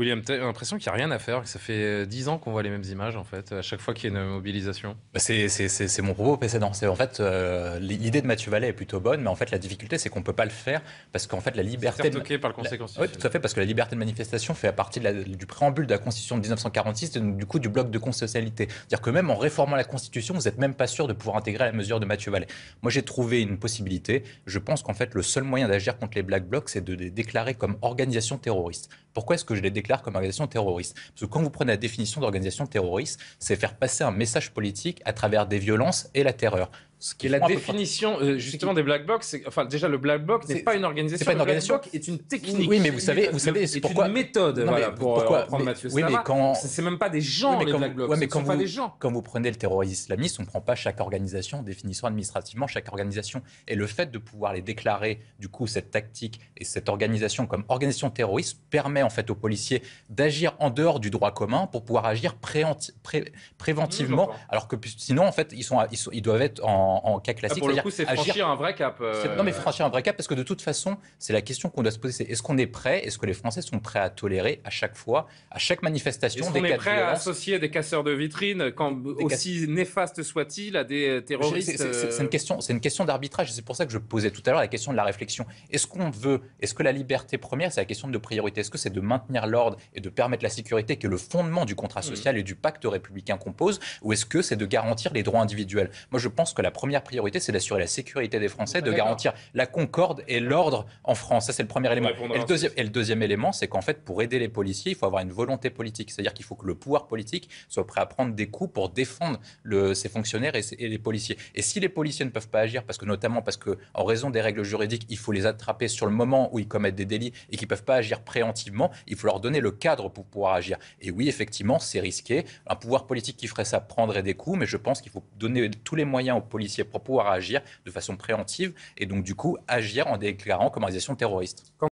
William, t'as l'impression qu'il n'y a rien à faire, que ça fait 10 ans qu'on voit les mêmes images, en fait, à chaque fois qu'il y a une mobilisation. Bah, c'est mon propos précédent. C'est en fait l'idée de Mathieu Vallet est plutôt bonne, mais en fait la difficulté c'est qu'on peut pas le faire parce qu'en fait la Se faire liberté toquer par le la- Conseil ouais, tout à constitutionnel. fait, parce que la liberté de manifestation fait partie du préambule de la Constitution de 1946 et donc, du coup du bloc de constitutionnalité. C'est-à-dire que même en réformant la Constitution, vous n'êtes même pas sûr de pouvoir intégrer la mesure de Mathieu Vallet. Moi j'ai trouvé une possibilité. Je pense qu'en fait le seul moyen d'agir contre les Black Blocs, c'est de les déclarer comme organisation terroriste. Pourquoi est-ce que je les déclare comme organisation terroriste? Parce que quand vous prenez la définition d'organisation terroriste, c'est faire passer un message politique à travers des violences et la terreur. Ce qui Et la font à peu près. définition, justement, des Black Blocs, enfin, déjà, le Black Bloc n'est C'est pas une c'est organisation. pas Le une Black organisation. Bloc est une technique. Oui, mais vous savez, c'est Est pourquoi. une méthode, Non, mais voilà, pour pourquoi reprendre Mathieu oui, mais Slama. quand. C'est même pas des Oui, gens, mais les Black Blocs. ouais, Ce mais ne sont pas des gens. quand vous prenez le terrorisme islamiste, on ne prend pas chaque organisation, définissant administrativement chaque organisation. Et le fait de pouvoir les déclarer, du coup, cette tactique et cette organisation comme organisation terroriste permet en fait aux policiers d'agir en dehors du droit commun pour pouvoir agir préventivement, J'entends. alors que sinon, en fait, ils doivent être en cas Là, classique, pour le c'est-à-dire coup, c'est agir. franchir un vrai cap. Non, mais franchir un vrai cap, parce que de toute façon, c'est la question qu'on doit se poser, c'est est-ce qu'on est prêt, est-ce que les Français sont prêts à tolérer à chaque fois, à chaque manifestation, Est-ce des qu'on est cas de prêt à violence? associer des casseurs de vitrines, aussi néfastes soient-ils, à des terroristes C'est une question d'arbitrage, et c'est pour ça que je posais tout à l'heure la question de la réflexion. Est-ce que la liberté première, c'est la question de priorité? Est-ce que c'est de maintenir l'ordre et de permettre la sécurité, qui est le fondement du contrat social et du pacte républicain qu'on pose, ou est-ce que c'est de garantir les droits individuels? Moi, je pense que la première priorité, c'est d'assurer la sécurité des Français, de garantir la concorde et l'ordre en France. Ça, c'est le premier Vous élément. répondrez ensuite. Et le deuxième élément, c'est qu'en fait, pour aider les policiers, il faut avoir une volonté politique. C'est-à-dire qu'il faut que le pouvoir politique soit prêt à prendre des coups pour défendre ses fonctionnaires et les policiers. Et si les policiers ne peuvent pas agir, notamment parce qu'en raison des règles juridiques, il faut les attraper sur le moment où ils commettent des délits et qu'ils ne peuvent pas agir préemptivement, il faut leur donner le cadre pour pouvoir agir. Et oui, effectivement, c'est risqué. Un pouvoir politique qui ferait ça prendrait des coups, mais je pense qu'il faut donner tous les moyens aux policiers pour pouvoir agir de façon préventive et donc du coup agir en déclarant comme organisation terroriste.